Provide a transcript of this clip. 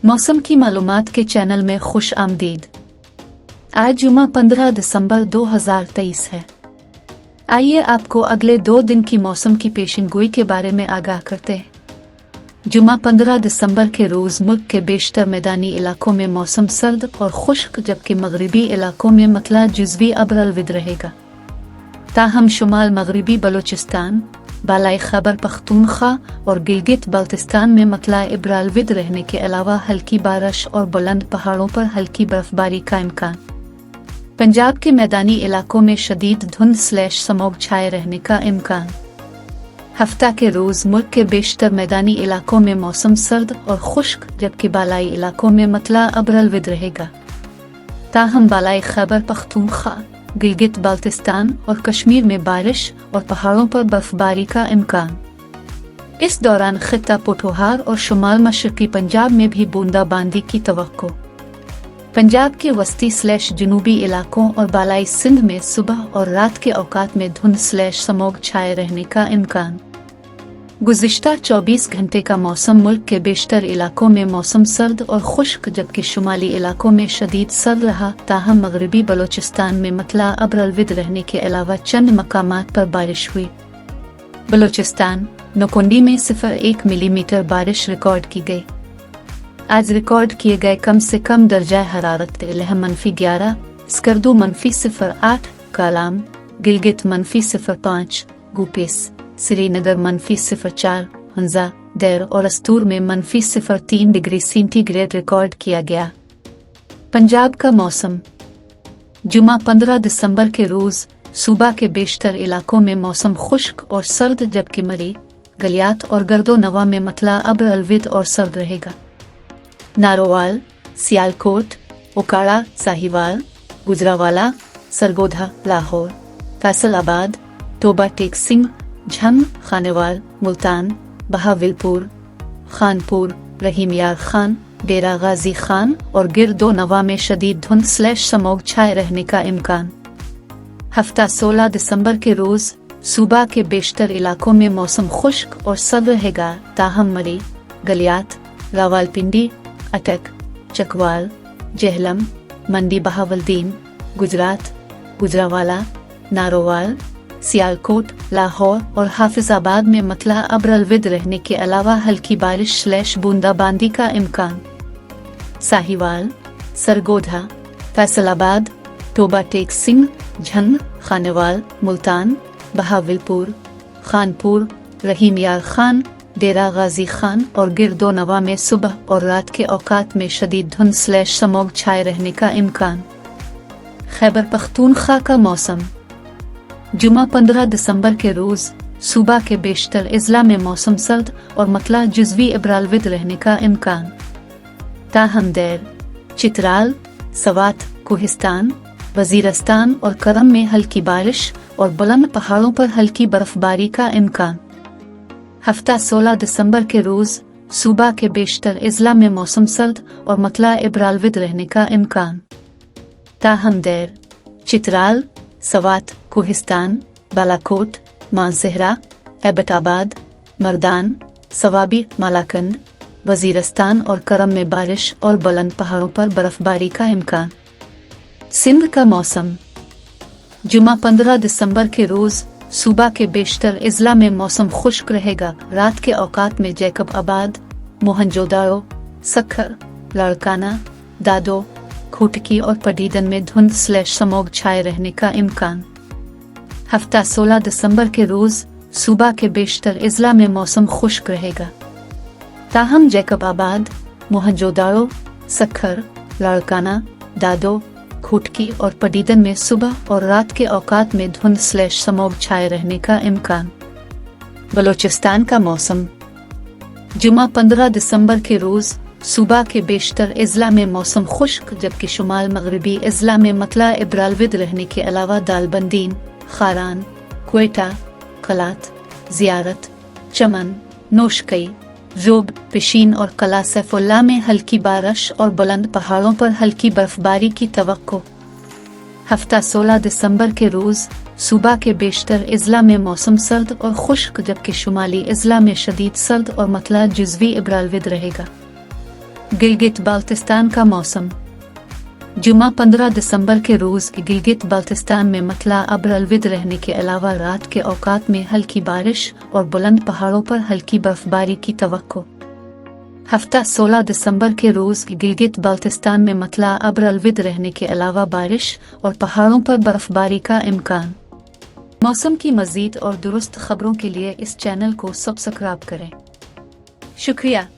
मौसम की मालूमात के चैनल में खुश आमदीद। आज जुमा 15 दिसंबर 2023 है। आइए आपको अगले 2 दिन की मौसम की पेशिनगोई के बारे में आगाह करते हैं। जुमा 15 दिसंबर के रोज़ मुल्क के बेशतर मैदानी इलाकों में मौसम सर्द और खुश्क, जबकि मगरिबी इलाकों में मतला जुज़वी अब्र-अलविद रहेगा। ताहम शुमाल मगरिबी बलूचिस्तान, बालाई खैबर पख्तूनख्वा और गिलगित बाल्टिस्तान में मतला इब्र-अलविद रहने के अलावा हल्की बारिश और बुलंद पहाड़ों पर हल्की बर्फबारी का इम्कान। पंजाब के मैदानी इलाकों में शदीद धुंध/स्मॉग छाए रहने का इम्कान। हफ्ता के रोज़ मुल्क के बेशतर मैदानी इलाकों में मौसम सर्द और खुश्क, जबकि बालाई इलाकों में मतला अब्र-अलविद रहेगा। ताहम बालाई खैबर पख्तूनख्वा, गिलगित बाल्टिस्तान और कश्मीर में बारिश और पहाड़ों पर बर्फबारी का इम्कान। इस दौरान खित्ता पोठोहार और शुमाल मशरकी पंजाब में भी बूंदाबांदी की तवक्को। पंजाब के वस्ती/जनूबी इलाकों और बालाई सिंध में सुबह और रात के औकात में धुंध/स्मॉग छाए रहने का इम्कान। गुज़िश्ता 24 घंटे का मौसम मुल्क के बेशतर इलाकों में मौसम सर्द और खुश्क, जबकि शुमाली इलाकों में शदीद सर्द रहा। ताहम मगरिबी बलूचिस्तान में मतला अब्र-अलविद रहने के अलावा चंद मकामात पर बारिश हुई। बलूचिस्तान नौकुंडी में 0.1 मिलीमीटर बारिश रिकॉर्ड की गई। आज रिकॉर्ड किए गए कम से कम दर्जा हरारत लेह -11, स्कर्दू -0.8, कालाम गिलगित -0.5, गुपेस श्रीनगर -0.4, हंजा देर और अस्तूर में -0.3 डिग्री सेंटीग्रेड रिकॉर्ड किया गया। पंजाब का मौसम। जुमा 15 दिसंबर के रोज़ सूबा के बेशतर इलाकों में मौसम खुश्क और सर्द, जबकि मरी, गलियात और गर्दो नवा में मतला अब्र-अलविद और सर्द रहेगा। नारोवाल, सियालकोट, ओकाड़ा, साहिवाल, गुजरावाला, सरगोधा, लाहौर, फैसलाबाद, टोबा टेक सिंह, झंग, खानेवाल, मुल्तान, बहावलपुर, खानपुर, रहीम यार खान, डेरा गाजी खान और गिरदो नवा में शदीद धुंध/स्मॉग छाए रहने का इम्कान। हफ्ता 16 दिसंबर के रोज़ सूबा के बेशतर इलाकों में मौसम खुश्क और सर्द रहेगा। ताहम मरी, गलियात, रावलपिंडी, अटक, चकवाल, जेहलम, मंडी बहावलदीन, गुजरात, गुजरावाला, नारोवाल, सियालकोट, लाहौर और हाफिजाबाद में मतला अब्र-अलविद रहने के अलावा हल्की बारिश/बूंदाबांदी का इम्कान। साहिवाल, सरगोधा, फैसलाबाद, टोबा टेक सिंह, झंग, खानेवाल, मुल्तान, बहावलपुर, खानपुर, रहीम यार खान, डेरा गाजी खान और गिरदो नवा में सुबह और रात के औकात में शदीद धुंध/स्मॉग छाए रहने का इम्कान। खैबर पख्तूनख्वा का मौसम। जुमा 15 दिसंबर के रोज़ सूबा के बेशतर अजला में मौसम सर्द और मतला जुज़वी अब्र-अलविद रहने का इम्कान। ताहम देर, चित्राल, सवात, कोहिस्तान, वज़ीरस्तान और करम में हल्की बारिश और बुलंद पहाड़ों पर हल्की बर्फबारी का इम्कान। हफ्ता 16 दिसंबर के रोज़ सूबा के बेशतर अजला में मौसम सर्द और मतला अब्र-अलविद रहने का इम्कान। ताहम देर, चित्राल, सवात, कोहिस्तान, बालाकोट, मानसहरा, एबटाबाद, मर्दान, सवाबी, मालाकंद, वज़ीरस्तान और करम में बारिश और बुलंद पहाड़ों पर बर्फबारी का इम्कान। सिंध का मौसम। जुमा 15 दिसंबर के रोज़ सूबा के बेशतर अजला में मौसम खुश्क रहेगा। रात के औकात में जैकब आबाद, मोहनजोदारो, सखर, लाड़काना, दादो, खोटकी और पडीदन में धुंध/स्मॉग छाए रहने का इम्कान। हफ्ता 16 दिसंबर के रोज़ सूबा के बेशतर अजला में मौसम खुश्क रहेगा। ताहम जैकब आबाद, मोहनजोदारो, सखर, लाड़काना, दादो, खोटकी और पडीदन में सुबह और रात के औकात में धुंध/स्मॉग छाए रहने का इम्कान। बलूचिस्तान का मौसम। जुमा 15 दिसंबर के रोज़ सूबा के बेशतर अजला में मौसम खुश्क, जबकि शुमाल मगरिबी अजला में मतला अब्र-अलविद रहने के अलावा दालबंदीन, खारान, क्वेटा, कलात, जियारत, चमन, नोशकई, जोब, पिशीन और कला सैफुल्ला में हल्की बारिश और बुलंद पहाड़ों पर हल्की बर्फबारी की तवक्को। हफ्ता 16 दिसंबर के रोज़ सूबा के बेशतर अजला में मौसम सर्द और खुश्क, जबकि शुमाली अजला में शदीद सर्द और मतला जुज़वी अब्र-अलविद रहेगा। गिलगित बाल्टिस्तान का मौसम। जुमा 15 दिसंबर के रोज़ गिलगित बाल्टिस्तान में मतला अब्र अलविद रहने के अलावा रात के औकात में हल्की बारिश और बुलंद पहाड़ों पर हल्की बर्फबारी की तवक्को। हफ्ता 16 दिसंबर के रोज़ गिलगित बाल्टिस्तान में मतला अब्र अलविद रहने के अलावा बारिश और पहाड़ों पर बर्फबारी का इम्कान। मौसम की मज़ीद और दुरुस्त खबरों के लिए इस चैनल को सब्सक्राइब करें। शुक्रिया।